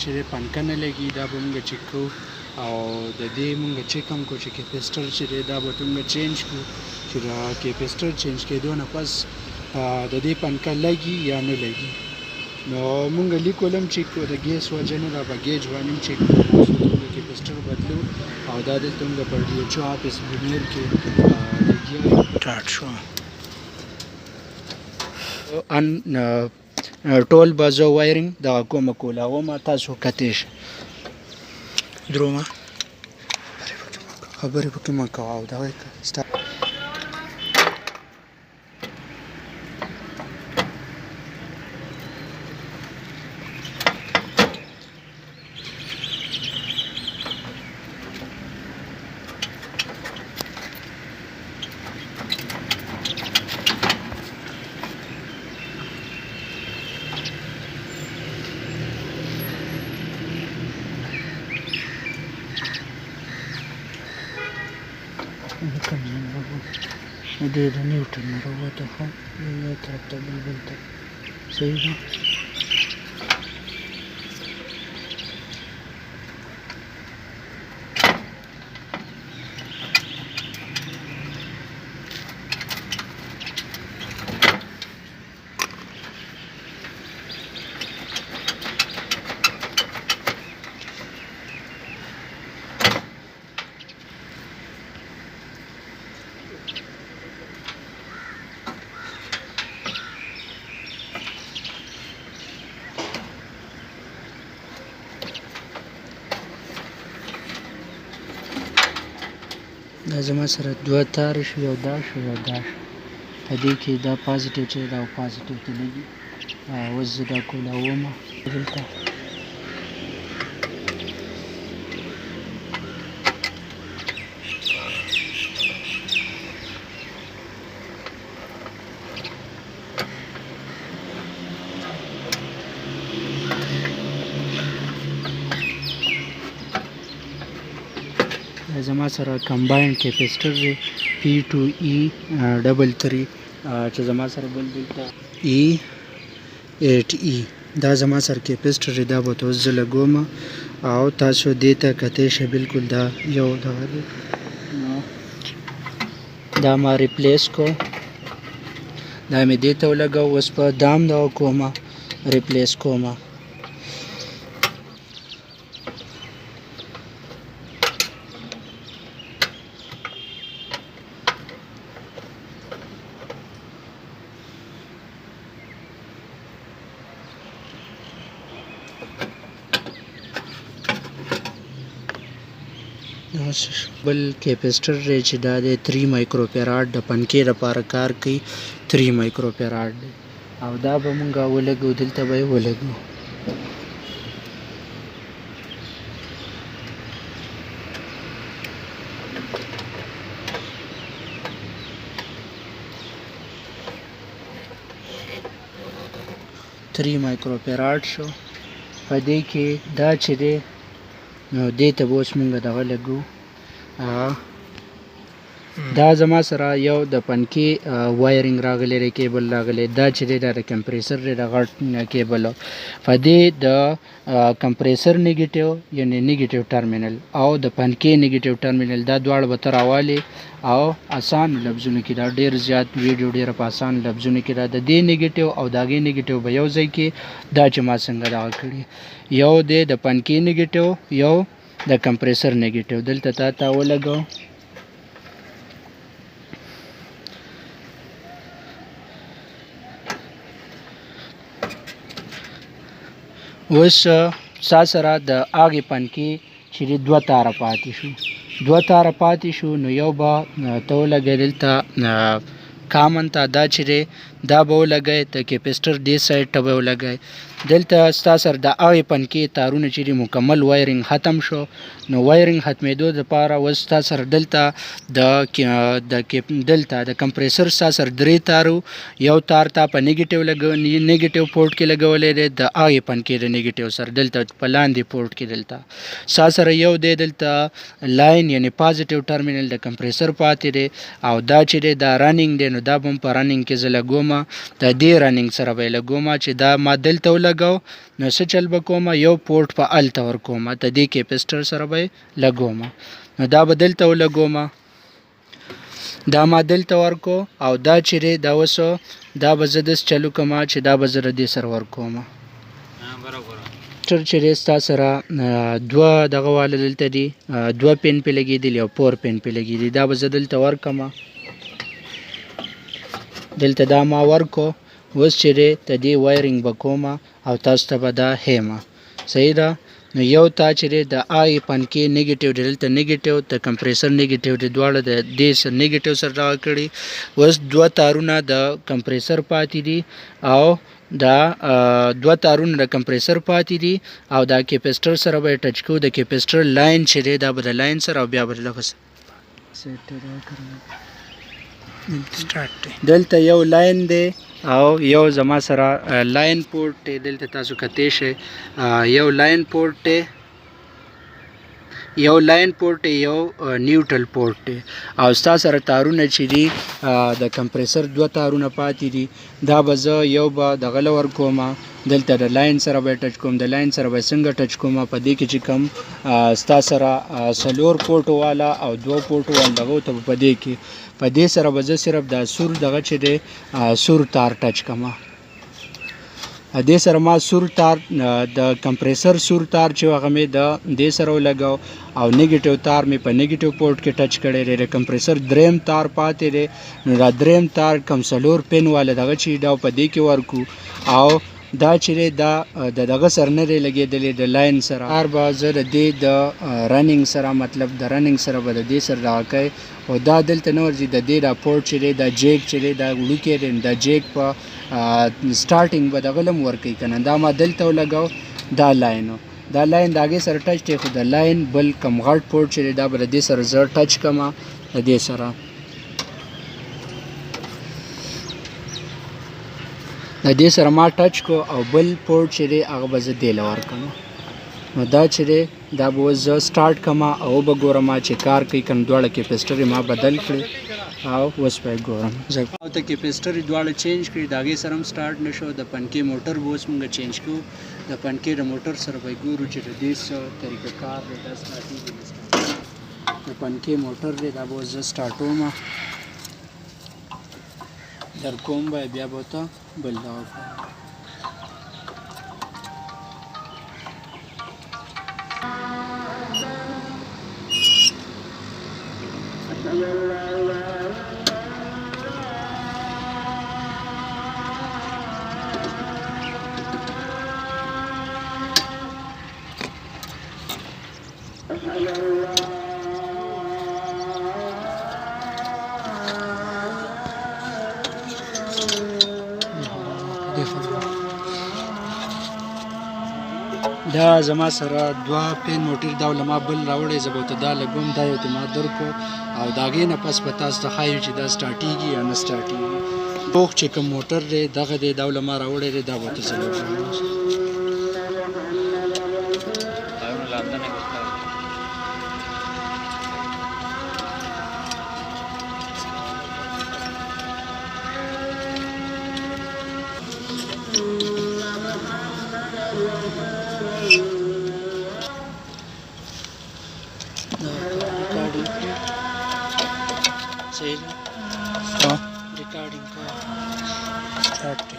چې دی پنکه نه لګي دا به مونږ چک کوو او د دې مونږ چک هم کوو چې کیپیسټر چې دی دا به مونږ چینج کړو چې د کیپیسټر چینج کېدو نه پس د دې پنکه لګي یا نه لګي نو مونږ لیکول هم چک کوو د ګیس وجه نه دا به ګیج باندې هم چک کوو د کیپیسټر بدلو او دا دلته مونږ په ډي ایچ او آفس بونیر کې لګیا سټارټ شو ان ټول به زه وایرینګ دغه کومه کولاومه تاسو کتې شه درومه خبرې پکې مه کوه او دغه د نیوټن نه راووته خو یو طرف ته بل ته صحیح ده دا زما سره دوه تار شو یو دا شو یو دا شو په دې کې دا پازیټیو چې دا پازیټیو کې لګي اوس زه دا کولاومه دلته زما سره کمباین کیپیسټر دی P2E33 چې زما سره بل دلته E8E دا زما سره کیپیسټر دی دا به اوس زه لګوم او تاسو دې ته کتې شئ بالکل دا یو دغه دی دا ما ریپلیس کو دا مې دې ته ولګاو اوس په دام دغه کومه ریپلیس کومه بل کیپیسټر دی چې دا دی 3 مایکرو فیراډ د پنکې لپاره کار کوي 3 مایکرو فیراډ دی او دا به مونږ ولګو دلته به یې ولګو مایکرو فیراډ شو په دې کې دا چې دی نو دې ته به اوس مونږ دغه لګو دا زما سره یو د پنکې وایرینګ راغلی دی کیبل راغلی دا چې دی دا د کمپریسر دی د غټ کیبل په دې د کمپریسر نیګیټیو یعنی نیګیټیو ټرمینل او د پنکې نیګیټیو ټرمینل دا دواړه به ته راوالې او آسان لفظونو کې دا ډېر زیات ویډیو ډېره په آسان لفظونو کې دا د دې نیګیټیو او د هغې نیګیټیو به یو ځای کې دا چې ما څنګه دغه کړي یو دی د پنکې نیګیټیو یو د کمپریسر نیګیټیو دلته تا ولګو اوس ستا سره د هغې پنکې چې دوه تاره پاتې شو نو یو به ته ولګوې دلته کامن ته دا چې دی دا به ولګوې د کیپیسټر دې سایډ ته به ولګوې دلته ستا سره د هغې پنکې تارونه چې دي مکمل وایرینګ ختم شو نو وایرینګ ختمېدو دپاره اوس ستا سره دلته د کمپریسر ستا سره 3 تارو یو تار تا په نیګیټیو پورټ کې لګولی دی د هغې پنکې د نیګیټیو سره دلته په لاندې پورټ کې دلته ستا سره یو دی دلته لاین یعنی پازیټیو ټرمینل د کمپریسر پاتې دی او دا چې دی دا رننګ دی نو دا به هم په رننګ کې زه لګوم لګوم د دې رننګ سره به لګوم چې دا ما دلته ولګاو نو څه چل به کوم یو پورټ په الته ورکوم د دې کیپسټر سره به لګوم نو دا به دلته ولګوم دا ما دلته ورکو او دا چې دا وسو دا به زه داس چلو کوم چې دا به زه دې سره ورکوم ټر چې ستا سره دوه دغه واله دلته دي دوه پین پې لګېدلي او پور پین پې لګېدي دا به زه دلته ورکړم دلته دا ما ورکو اوس چې دی د دې وایرینګ به کوم او تاسو ته به دا ښیم صحیح ده نو یو تا چې دی د آی پنکې نیګیټیو دی دلته نیګیټیو د کمپریسر نیګیټیو دی دواړه د دې نیګیټیو سره دغه کړي اوس دوه تارونه د کمپریسر پاتې دي او دا دوه تارونه د کمپریسر پاتې دي او دا کیپسټر سره به ټچ کوو د کیپسټر لاین چې دی دا به د لاین سره او بیا به لږ دلته یو لاین دی او یو زما سره لاین پورټ دی دلته تاسو کتی شئ یو لاین پورټ دی یو لاین پورټ یو نیوټرل پورټ دی او ستا سره تارونه چې دي د کمپریسر دوه تارونه پاتې دي دا به زه یو به دغه له ورکوم دلته د لاین سره به ټچ کوم د لاین سره به څنګه ټچ کوم په دې کې چې کوم ستا سره څلور پورټو والا او دوه پورټو والا دغه ته په دې کې په دې سره به زه صرف دا سور دغه چې دی سور تار ټچ کوم دې سره ما سور تار د کمپریسر سور تار چې هغه مې د دې سره ولګاو او نیګیټیو تار مې په نیګیټیو پورټ کې ټچ کړی دی د کمپریسر دریم تار پاتې دی نو دا دریم تار کم څلور پین والا دغه چې دا په دې کې ورکو او دا چې دا د دغه سره نه دی لګېدلی د لاین سره هر به زه د دې د رننګ سره مطلب د رننګ سره به د دې سره دغه کوي او دا دلته نه ورځي د دې دا پورټ چې دی دا جیک چې دی دا وړوکی دی دا جیک په سټارټینګ به دغه لم ورکوي که نه دا ما دلته ولګاو دا لاین دا لاین د هغې سره ټچ دی خو د لاین بل کم غټ پورټ چې دی دا به د دې سره زه ټچ کړم د دې سره د دې سره ما ټچ کو او بل پورټ چې دی هغه به زه دې له ورکړم نو دا چې دی دا به اوس زه سټارټ کړم او به ګورم چې کار کوي که نه دواړه کیپسټر یې ما بدل کړي او اوس به یې ګورم او ته کیپسټر یې دواړه چینج کړي د هغې سره هم سټارټ نه شو د پنکې موټر به اوس مونږ چینج کوو د پنکې د موټر سره به یې ګورو چې د دې څه طریقه کار دی دا سټارټېږي د پنکې موټر دی دا به اوس زه سټارټوم در کوم به بیا به ورته بل دغه کوم دا زما سره دوه پین موټر دا ول ما بل راوړی زه به ورته دا لګوم دا یو ته ما درکو او د هغې نه پس به تاسو ته ښایو چې دا سټارټېږي یا نه سټارټېږي پوخ چې کوم موټر دی دغه دی دا ول ما راوړی دی دا به ورته زه لګوم रिकॉर्डिंग का start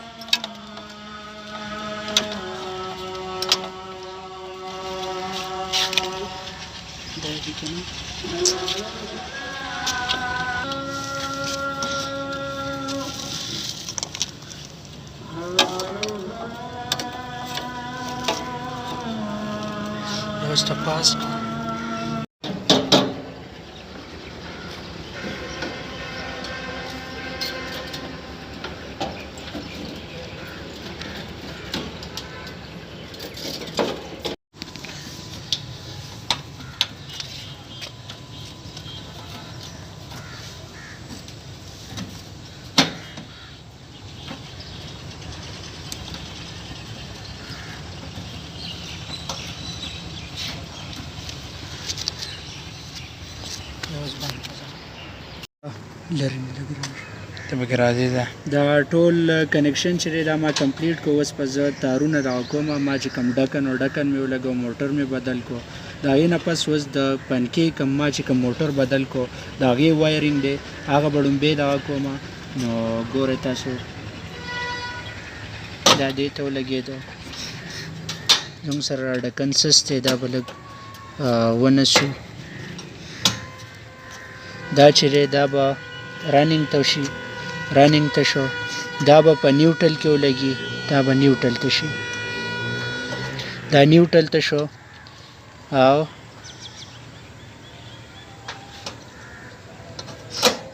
the past لرنه لګرم ته به راځي دا ټول کنیکشن چې دا ما کمپلیټ کو اوس په زه تارونه راکوم ما چې کم ډکن مې ولګو موټر مې بدل کو دا یې نه پس اوس د پنکې کم ما چې کم موټر بدل کو دا غي وایرینګ دی هغه بډوم به دا کوم نو ګوره تاسو دا دې ته ولګېدو زموږ سره ډکن سسته دا بلګ ونه شو دا چې دا به رننګ ته شي رننګ ته شو دا به په نیوټل کې ولګي دا به نیوټل ته شي دا نیوټل ته شو او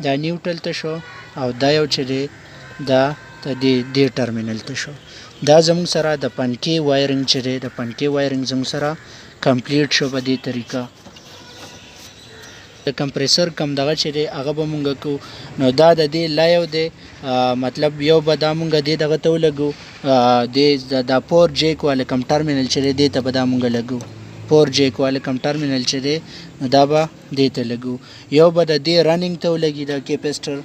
دا نیوټل ته شو او دا یو چې دی دا ته دې ټرمینل ته شو دا زموږ سره د پنکې وایرینګ چې دی د پنکې وایرینګ زموږ سره کمپلیټ شو په دې طریقه د کمپریسر کم دغه چې دی هغه به مونږ کو نو دا د دې لایو دی مطلب یو به دا مونږ دې دغه ته ولګو دا پور جیک والا کم ټرمینل چې دی ته به دا مونږ لګو پور جیک والا کم ټرمینل چې دی نو دا به دې ته لګو یو به د دې رننګ ته ولګي د کیپیسټر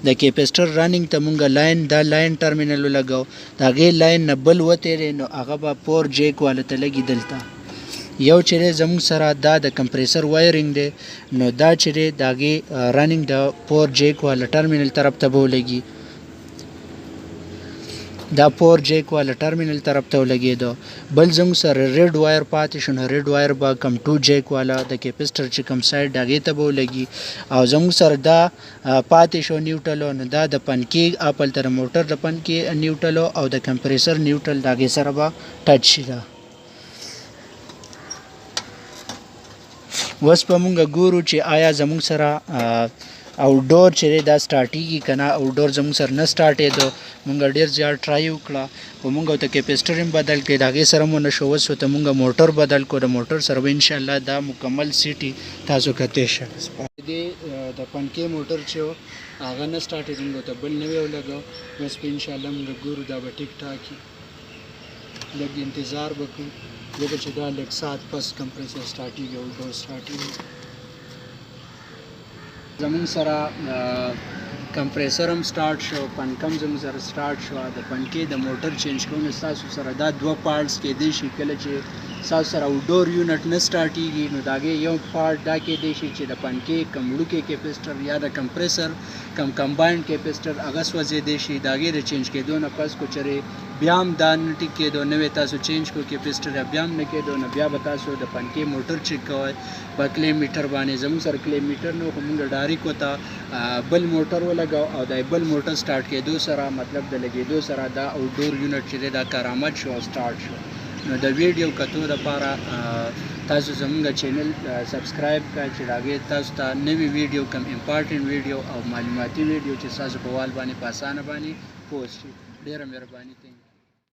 د کیپیسټر رننګ ته مونږ لاین دا لاین ټرمینل ولګو دا غي لاین نه بل وته نو هغه به پور جیک والا ته لګي دلته یو چې زموږ سره دا د کمپریسر وایرینګ دی نو دا چې داغي رننګ د پور جیک والا ټرمینل طرف ته بولګي دا پور جیک والا ټرمینل طرف ته ولګیدو بل زموږ سره ریډ وایر پاتې شو نو ریډ وایر با کم 2 جیک والا د کیپیسټر چې کم سایډ داغه ته بولګي او زموږ سره دا پاتې شو نیوټل نو دا د پنکی اپل تر موټر د پنکی نیوټل او د کمپریسر نیوټل داغه سره با ټچ شي دا وس په مونږ ګورو چې آیا زموږ سره آوټډور چې دا سٹارټیږي کنه آوټډور زموږ سره نه سٹارټې دو مونږ ډیر زیات ټرای وکړه او مونږ ته کیپیسټر هم بدل کړ داګه سره مونږ نشو وس ته مونږ موټر بدل کو د موټر سره ان شاء الله دا مکمل سیټي تاسو کته شه دې د پنکې موټر چې هغه نه سٹارټې مونږ ته بل نه ویو لګو بس ان شاء الله مونږ ګورو دا به ټیک ټاکي لږ انتظار وکړو ځکه چې دا لږ ساعت پس کمپریسر سٹارټیږي او ډور سٹارټیږي زمون سره کمپریسر هم سٹارټ شو پنکم زمون سره سٹارټ شو د پنکې د موټر چینج کوم تاسو سره دا دوه پارټس کې دي شي کله چې تاسو سره آوټډور یونټ نه سٹارټیږي نو داګه یو پارټ دا کې دي شي چې د پنکې کمړو کې کیپیسټر یا د کمپریسر کمباینډ کیپیسټر هغه سوځي دي شي داګه د چینج کېدو نه پس کو چره بیا هم دا نټی کېدو نوې تاسو چینج کو کیپیسټر بیا هم نه کېدو نه بیا به تاسو د پنکې موټر چیک کوئ په کیلومیټر باندې زموږ سره کیلومیټر نو موږ ډایرک وتا بل موټر ولګاو او د بل موټر سٹارټ کېدو سره مطلب د لګېدو سره دا آوټډور یونټ چې دا کارآمد شو سٹارټ شو نو د ویډیو کتو لپاره تاسو زموږ چینل سبسکرایب کړئ چې راګه تاسو ته نوې ویډیو کم امپورټنت ویډیو او معلوماتي ویډیو چې تاسو په وال باندې په اسانه باندې پوسټ شي ډیره مهرباني